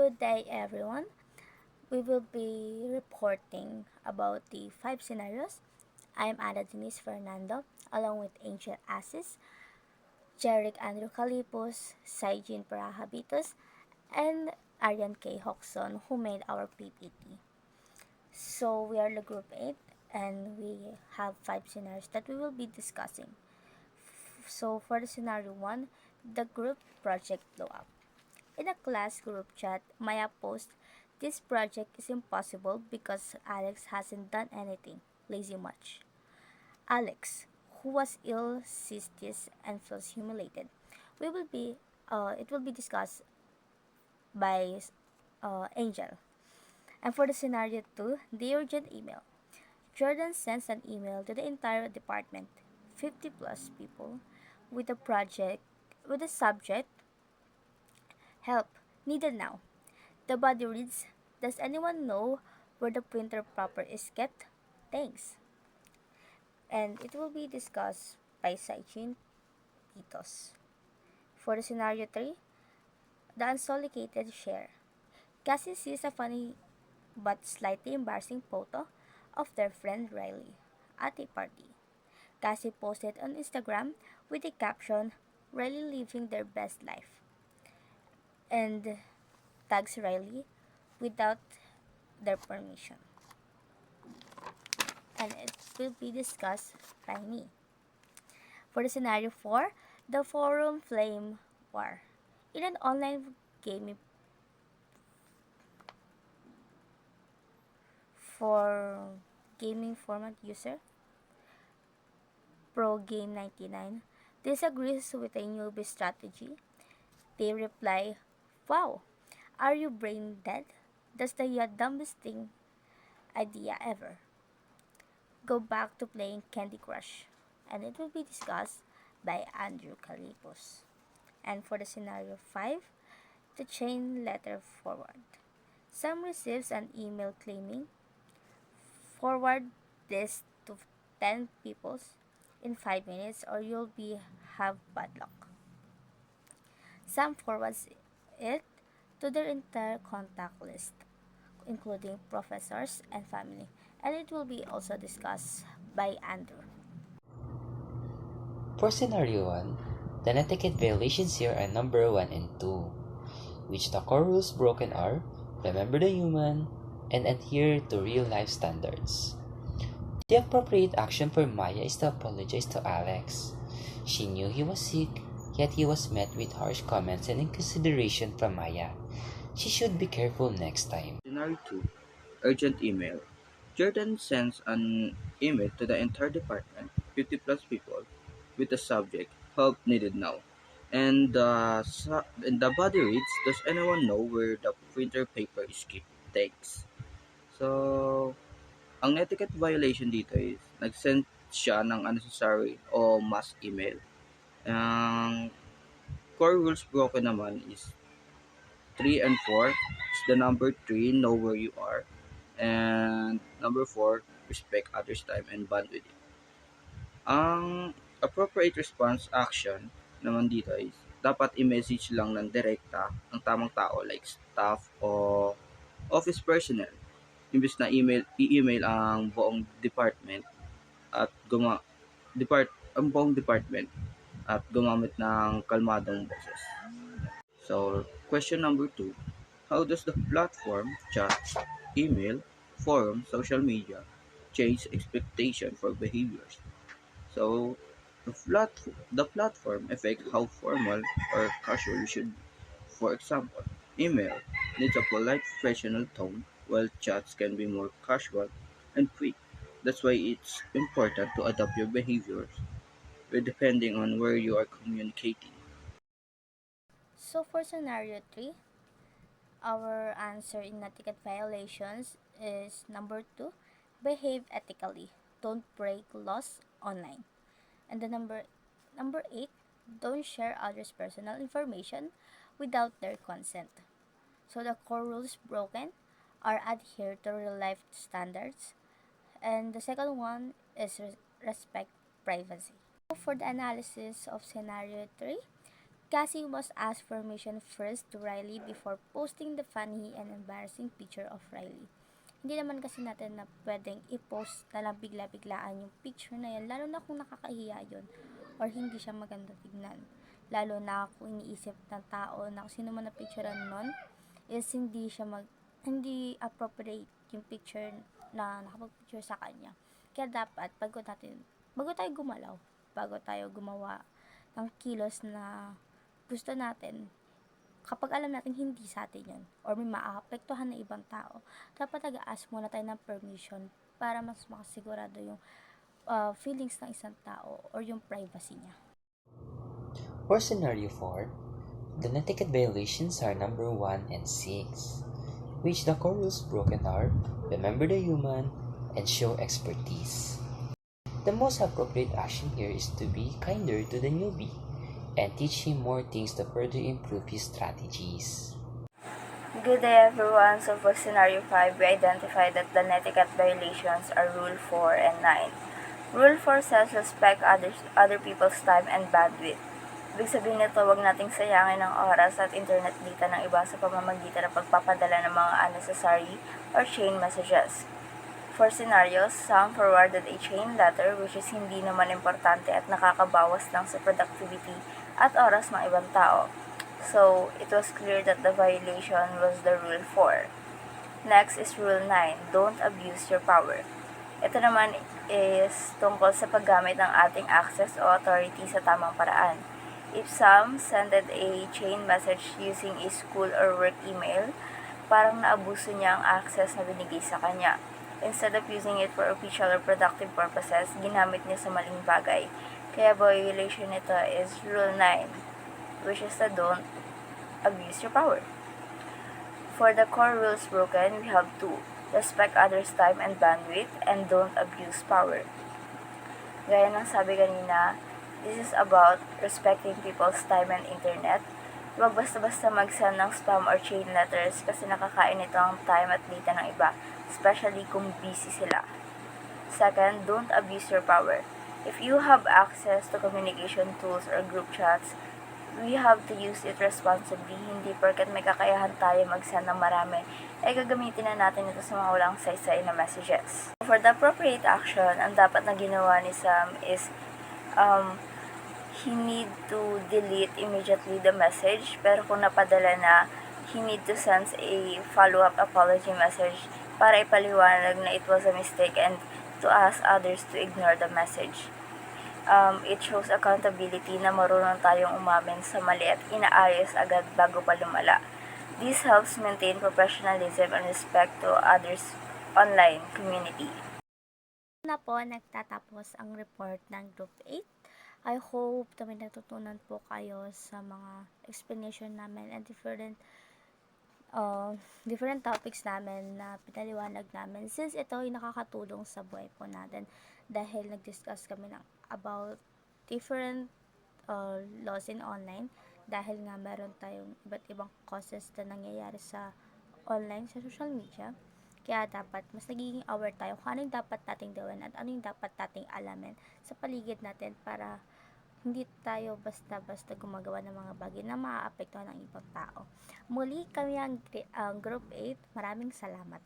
Good day, everyone. We will be reporting about the 5 scenarios. I am Ana Denise Fernando, along with Angel Assis, Jeric Andrew Calipos, Saijin Parahabitos, and Arian K. Hoxon, who made our PPT. So, we are the group 8, and we have 5 scenarios that we will be discussing. So, for the scenario 1, the group project blow up. In a class group chat, Maya posts, "This project is impossible because Alex hasn't done anything. Lazy much." Alex, who was ill, sees this and feels humiliated. It will be discussed by Angel. And for the scenario 2, the urgent email. Jordan sends an email to the entire department, 50 plus people, with a project with the subject "Help needed now." The body reads, "Does anyone know where the printer proper is kept? Thanks." And it will be discussed by Saichin Pitos. For the scenario 3, the unsolicited share. Cassie sees a funny but slightly embarrassing photo of their friend Riley at a party. Cassie posted on Instagram with a caption, "Riley living their best life," and tags Riley without their permission. And it will be discussed by me. For the scenario 4, the forum flame war. In an online gaming for gaming format user, Pro Game 99, disagrees with a newbie strategy. They reply, "Wow, are you brain dead? That's the dumbest thing idea ever. Go back to playing Candy Crush." And it will be discussed by Andrew Calipos. And for the scenario 5, the chain letter forward. Sam receives an email claiming, "Forward this to 10 people in 5 minutes or you'll be have bad luck." Sam forwards it to their entire contact list, including professors and family, and it will be also discussed by Andrew. For scenario 1, the etiquette violations here are number 1 and 2, which the core rules broken are remember the human and adhere to real life standards. The appropriate action for Maya is to apologize to Alex. She knew he was sick, yet he was met with harsh comments and inconsideration from Maya. She should be careful next time. Scenario 2, urgent email. Jordan sends an email to the entire department, 50 plus people, with the subject, "Help needed now." And the body reads, "Does anyone know where the printer paper is kept? Thanks." So, ang etiquette violation dito is, nag-send siya ng unnecessary o mass email. Ang core rules broken naman is 3 and 4. Is the number 3, know where you are. And number 4, respect others' time and bandwidth. Ang appropriate response action naman dito is, dapat i-message lang ng direkta ang tamang tao like staff o office personnel. Imbes na i-email ang buong department at ang buong department at gumamit ng kalmadong boses. So, question number 2, how does the platform, chat, email, forum, social media, change expectation for behaviors? So, the platform affect how formal or casual you should be. For example, email needs a polite, professional tone, while chats can be more casual and quick. That's why it's important to adapt your behaviors depending on where you are communicating. So for scenario 3, our answer in etiquette violations is number 2, behave ethically. Don't break laws online. And the number 8, don't share others' personal information without their consent. So the core rules broken are adhere to real life standards. And the second one is respect privacy. So for the analysis of scenario 3, Cassie must ask permission first to Riley before posting the funny and embarrassing picture of Riley. Hindi naman kasi natin na pwedeng i-post na lang bigla-biglaan yung picture na yan, lalo na kung nakakahiya yun or hindi siya maganda tignan. Lalo na kung iniisip ng tao na kung sino man na picturean nun is hindi appropriate yung picture na nakapag-picture sa kanya. Kaya dapat bago tayo gumalaw, bago tayo gumawa ng kilos na gusto natin, kapag alam natin hindi sa atin yun, or may maapektuhan na ibang tao, dapat nag-ask muna tayo ng permission para mas makasigurado yung feelings ng isang tao or yung privacy niya. For scenario 4, the etiquette violations are number 1 and 6, which the core rules broken are remember the human and show expertise. The most appropriate action here is to be kinder to the newbie and teach him more things to further improve his strategies. Good day everyone. So for scenario 5, we identified that the etiquette violations are Rule 4 and 9. Rule 4 says respect other people's time and bandwidth. Ibig sabihin nito, huwag nating sayangin ang oras at internet data ng iba sa pamamagitan ng pagpapadala ng mga unnecessary or chain messages. For scenarios, some forwarded a chain letter which is hindi naman importante at nakakabawas lang sa productivity at oras ng ibang tao. So, it was clear that the violation was the Rule 4. Next is Rule 9, don't abuse your power. Ito naman is tungkol sa paggamit ng ating access o authority sa tamang paraan. If Sam sended a chain message using a school or work email, parang naabuso niya ang access na binigay sa kanya. Instead of using it for official or productive purposes, ginamit niya sa maling bagay. Kaya violation nito is Rule 9, which is the don't abuse your power. For the core rules broken, we have 2. Respect others' time and bandwidth, and don't abuse power. Gaya ng sabi kanina, this is about respecting people's time and internet. Huwag basta-basta mag-send ng spam or chain letters kasi nakakain ito ang time at data ng iba, especially kung busy sila. Second, don't abuse your power. If you have access to communication tools or group chats, we have to use it responsibly. Hindi porket may kakayahan tayo mag-send ng marami, ay gagamitin na natin ito sa mga walang saysay na messages. For the appropriate action, ang dapat na ginawa ni Sam is he need to delete immediately the message, pero kung napadala na, he need to send a follow-up apology message para ipaliwanag na it was a mistake and to ask others to ignore the message. It shows accountability na marunong tayong umamin sa mali at inaayos agad bago pa lumala. This helps maintain professionalism and respect to others' online community. Na po nagtatapos ang report ng Group 8. I hope na may natutunan po kayo sa mga explanation namin and different topics namin na pinaliwanag namin since ito ay nakakatulong sa buhay po natin dahil nag-discuss kami about different laws in online dahil nga meron tayong iba't ibang causes na nangyayari sa online, sa social media. Kaya dapat mas nagiging aware tayo kung ano yung dapat nating gawin at ano yung dapat nating alamin sa paligid natin para hindi tayo basta-basta gumagawa ng mga bagay na maaapektuhan ng ibang tao. Muli kami ang Group 8. Maraming salamat.